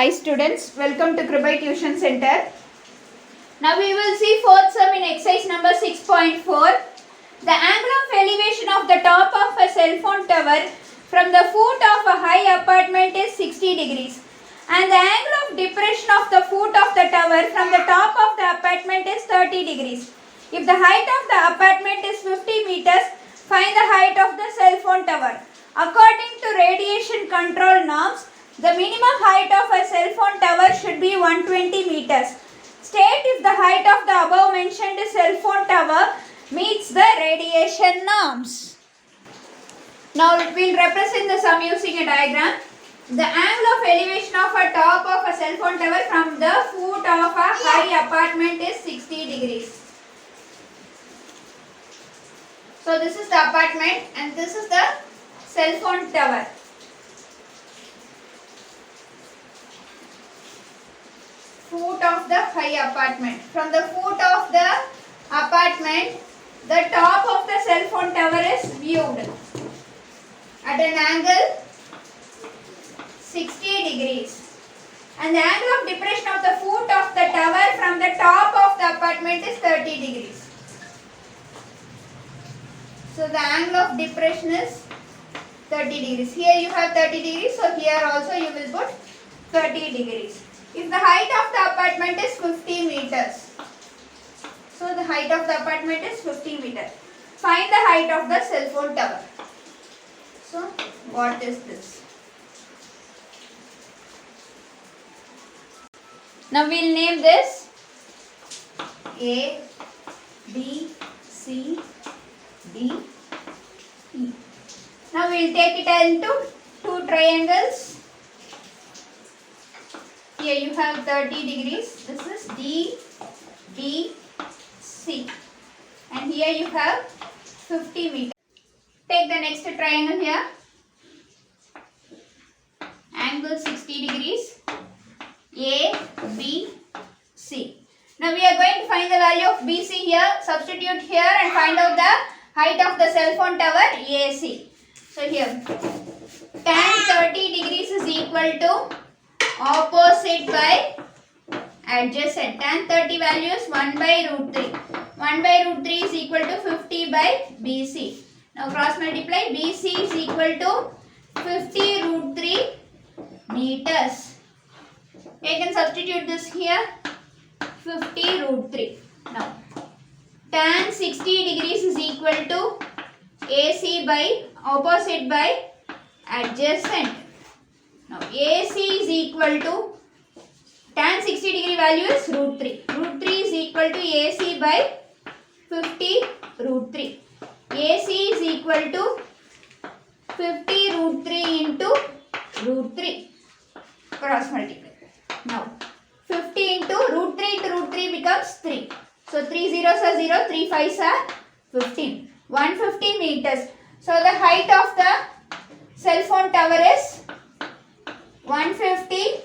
Hi students, welcome to Kribai Tuition Center. Now we will see fourth sum in exercise number 6.4. The angle of elevation of the top of a cell phone tower from the foot of a high apartment is 60 degrees and the angle of depression of the foot of the tower from the top of the apartment is 30 degrees. If the height of the apartment is 50 meters, find the height of the cell phone tower. According to radiation control norms, the minimum height of a cell phone tower should be 120 meters. State if the height of the above mentioned cell phone tower meets the radiation norms. Now we will represent the sum using a diagram. The angle of elevation of a top of a cell phone tower from the foot of a high apartment is 60 degrees. So this is the apartment and this is the cell phone tower. Foot of the high apartment. From the foot of the apartment, the top of the cell phone tower is viewed at an angle 60 degrees. And the angle of depression of the foot of the tower from the top of the apartment is 30 degrees. So the angle of depression is 30 degrees. Here you have 30 degrees, so here also you will put 30 degrees. If the height of the apartment is 50 meters, so the height of the apartment is 50 meters. Find the height of the cell phone tower. So what is this? Now we will name this A, B, C, D, E. Now we will take it into two triangles. Here you have 30 degrees. This is D, B, C. And here you have 50 meters. Take the next triangle here. Angle 60 degrees. A, B, C. Now we are going to find the value of BC here. Substitute here and find out the height of the cell phone tower AC. So here tan 30 degrees is equal to opposite by adjacent. Tan 30 value is 1 by root 3. 1 by root 3 is equal to 50 by BC. Now cross multiply. BC is equal to 50 root 3 meters. I can substitute this here. 50 root 3. Now tan 60 degrees is equal to AC by opposite by adjacent. Now AC is equal to tan 60 degree value is root 3. Root 3 is equal to AC by 50 root 3. AC is equal to 50 root 3 into root 3. Cross multiply. Now 50 into root 3 becomes 3. So 3 zeros are 0, 3 5s are 15. 150 meters. So the height of the cell phone tower is 150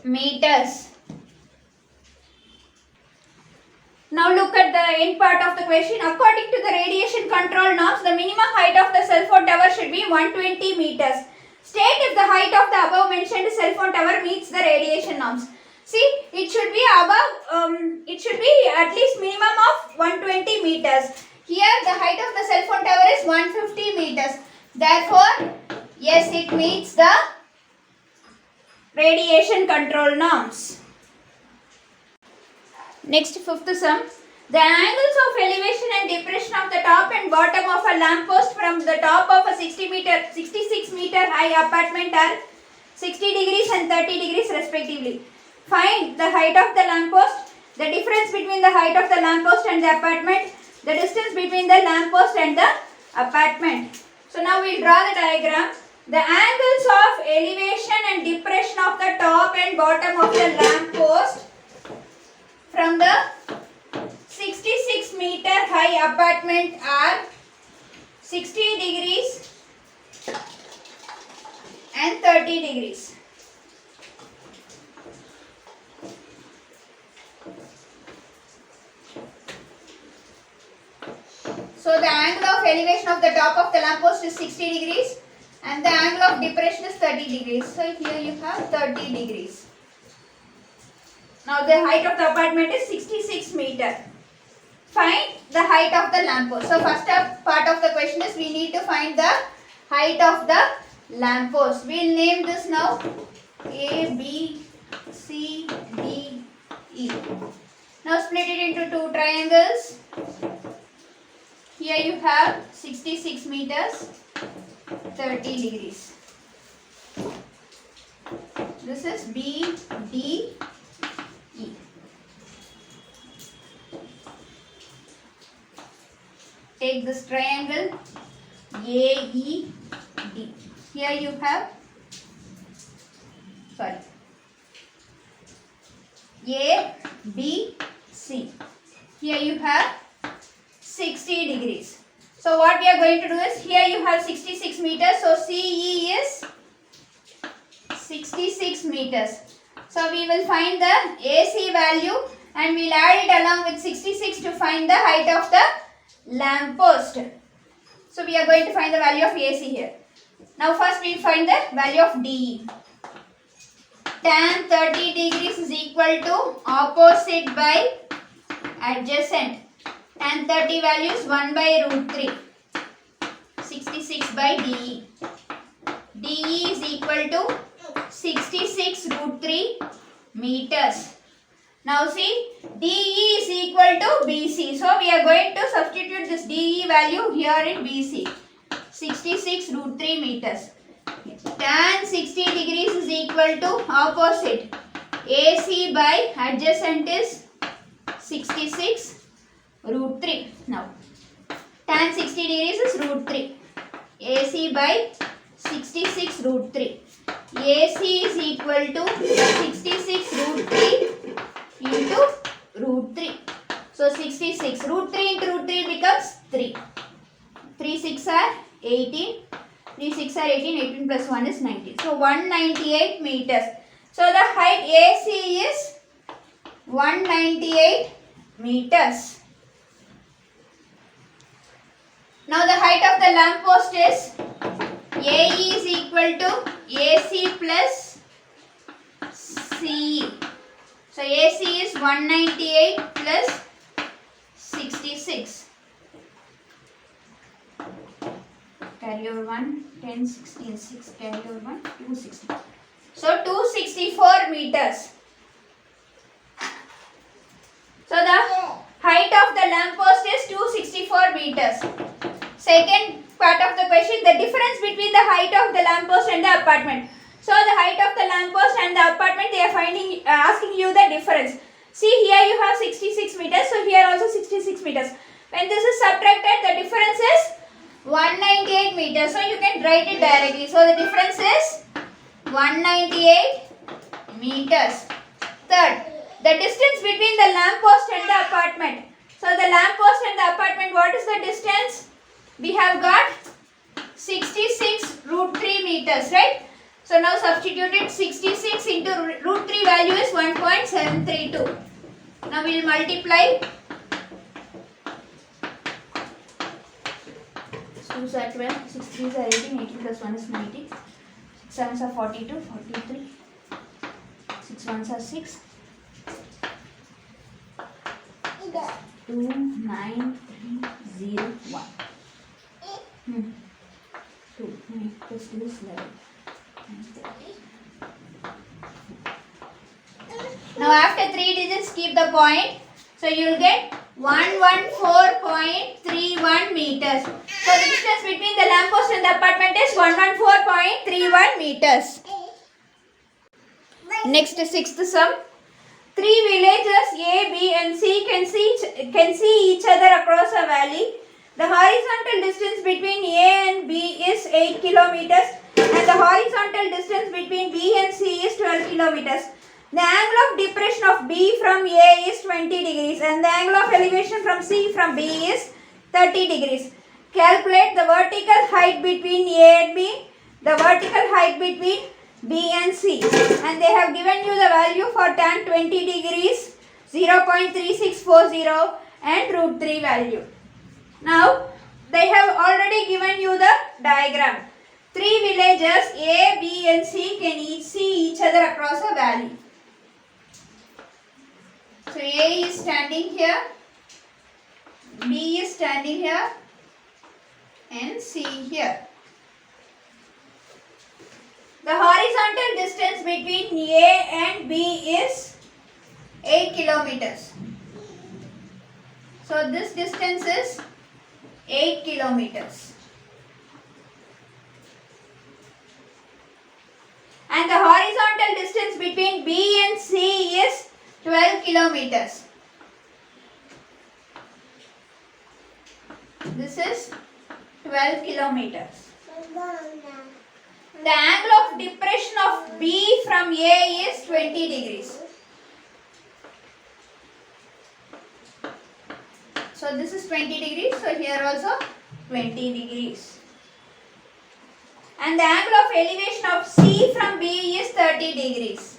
meters. Now look at the end part of the question. According to the radiation control norms, the minimum height of the cell phone tower should be 120 meters. State if the height of the above mentioned cell phone tower meets the radiation norms. See, it should be above, it should be at least minimum of 120 meters. Here the height of the cell phone tower is 150 meters. Therefore, yes, it meets the radiation control norms. Next, fifth sum. The angles of elevation and depression of the top and bottom of a lamp post from the top of a 66 meter high apartment are 60 degrees and 30 degrees respectively. Find the height of the lamp post, the difference between the height of the lamp post and the apartment, the distance between the lamp post and the apartment. So now we will draw the diagram. The angles of elevation and depression of the top and bottom of the lamp post from the 66 meter high apartment are 60 degrees and 30 degrees. So the angle of elevation of the top of the lamp post is 60 degrees and the angle of depression is 30 degrees. So here you have 30 degrees. Now the height of the apartment is 66 meter. Find the height of the lamppost. So first part of the question is we need to find the height of the lamppost. We'll name this now A, B, C, D, E. Now split it into two triangles. Here you have 66 meters, 30 degrees. This is B, D, E. Take this triangle AED. Here you have, ABC. Here you have 60 degrees. So what we are going to do is, here you have 66 meters. So CE is 66 meters. So we will find the AC value and we'll add it along with 66 to find the height of the lamppost. So we are going to find the value of AC here. Now first we find the value of DE. Tan 30 degrees is equal to opposite by adjacent. Tan 30 value is 1 by root 3. 66 by DE. DE is equal to 66 root 3 meters. Now see, DE is equal to BC. So we are going to substitute this DE value here in BC. 66 root 3 meters. Tan 60 degrees is equal to opposite. AC by adjacent is 66 root 3. Now, tan 60 degrees is root 3. AC by 66 root 3. AC is equal to 66 root 3 into root 3. So 66 root 3 into root 3 becomes 3. 3 6 are 18. 3 6 are 18. 18 plus 1 is 19. So 198 meters. So the height AC is 198 meters. Now the height of the lamppost is AE is equal to AC plus CE. So AC is 198 plus 66. Carry over 1, 10, 16, 6, carry over 1, 260. So 264 meters. So the height of the lamppost is 264 meters. Second part of the question, the difference between the height of the lamppost and the apartment. So the height of the lamppost and the apartment, they are asking you the difference. See, here you have 66 meters, so here also 66 meters. When this is subtracted, the difference is 198 meters. So you can write it directly. So the difference is 198 meters. Third, the distance between the lamppost and the apartment. So the lamppost and the apartment, what is the distance? We have got 66 root 3 meters, right? So now substitute it. 66 into root 3 value is 1.732. Now we will multiply. 2s are 12, 6 3s are 18, 18 plus 1 is 19, 6 7s are 42, 43, 6 1s are 6, 2, 9, 3, 0, 1. 2, 9 plus 2 is 11. Now after 3 digits, keep the point. So you will get 114.31 meters. So the distance between the lamppost and the apartment is 114.31 meters. Next, sixth sum. 3 villages A, B and C can see each other across a valley. The horizontal distance between A and B is 8 kilometers and the horizontal distance between B and C is 12 kilometers. The angle of depression of B from A is 20 degrees and the angle of elevation from C from B is 30 degrees. Calculate the vertical height between A and B, the vertical height between B and C. And they have given you the value for tan 20 degrees, 0.3640 and root 3 value. Now, they have already given you the diagram. Three villages A, B and C can each see each other across a valley. So A is standing here, B is standing here and C here. The horizontal distance between A and B is 8 kilometers. So this distance is 8 kilometers. And the horizontal distance between B and C is 12 kilometers. This is 12 kilometers. The angle of depression of B from A is 20 degrees. So this is 20 degrees. So here also 20 degrees. And the angle of elevation of C from B is 30 degrees.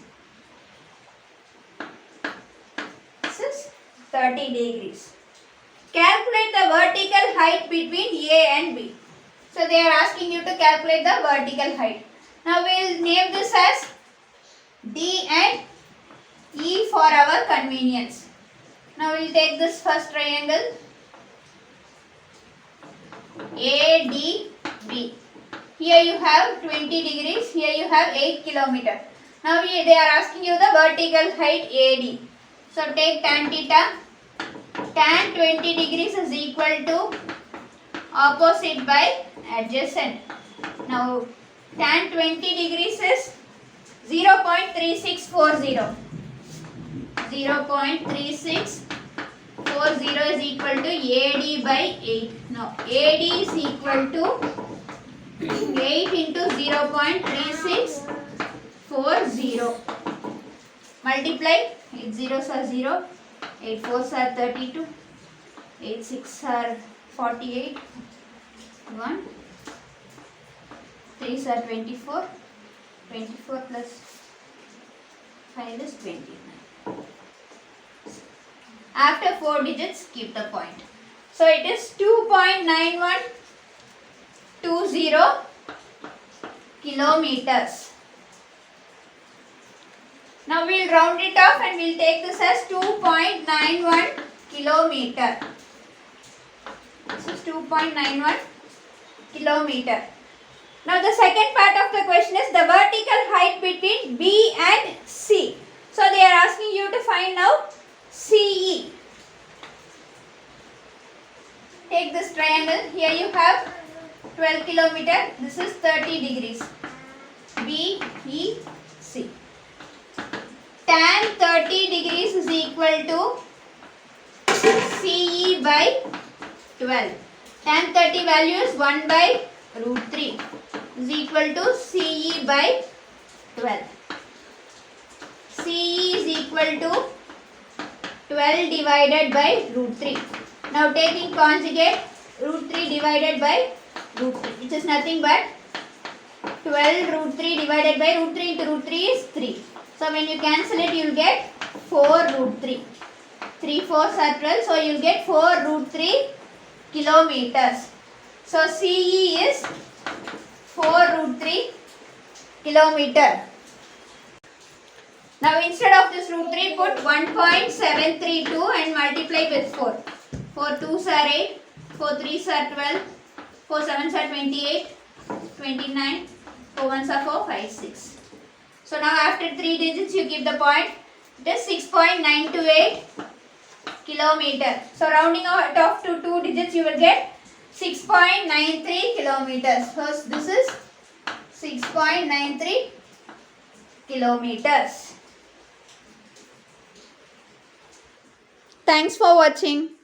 This is 30 degrees. Calculate the vertical height between A and B. So they are asking you to calculate the vertical height. Now we will name this as D and E for our convenience. Now we will take this first triangle ADB. Here you have 20 degrees, here you have 8 kilometers. Now they are asking you the vertical height AD. So take tan theta. Tan 20 degrees is equal to opposite by adjacent. Now tan 20 degrees is 0.3640. 0.3640 is equal to AD by 8. Now AD is equal to 8 into 0.3640. Multiply. 8 zeros are 0. 8 fours are 32. 8 6 are 48. 1. 3s are 24. 24 plus 5 is 29. After 4 digits, keep the point. So it is 2.9120 kilometers. Now we will round it off and we will take this as 2.91 kilometer. This is 2.91 kilometer. Now the second part of the question is the vertical height between B and C. So they are asking you to find out CE. Take this triangle. Here you have 12 kilometer. This is 30 degrees. BEC. Tan 30 degrees is equal to CE by 12. Tan 30 value is 1 by root 3 is equal to CE by 12. CE is equal to 12 divided by root 3. Now taking conjugate, root 3 divided by root 3, which is nothing but 12 root 3 divided by root 3 into root 3 is 3. So when you cancel it, you will get 4 root 3. 3 4s are 12, so you will get 4 root 3 kilometers. So CE is 4 root 3 kilometer. Now instead of this root 3, put 1.732 and multiply with 4. 4 2s are 8, 4 3s are 12, 4 7s are 28, 29, 4 1s are 4, 5, 6. So now after 3 digits you keep the point. It is 6.928 kilometer. So rounding out off to 2 digits you will get 6.93 kilometers. So this is 6.93 kilometers. Thanks for watching.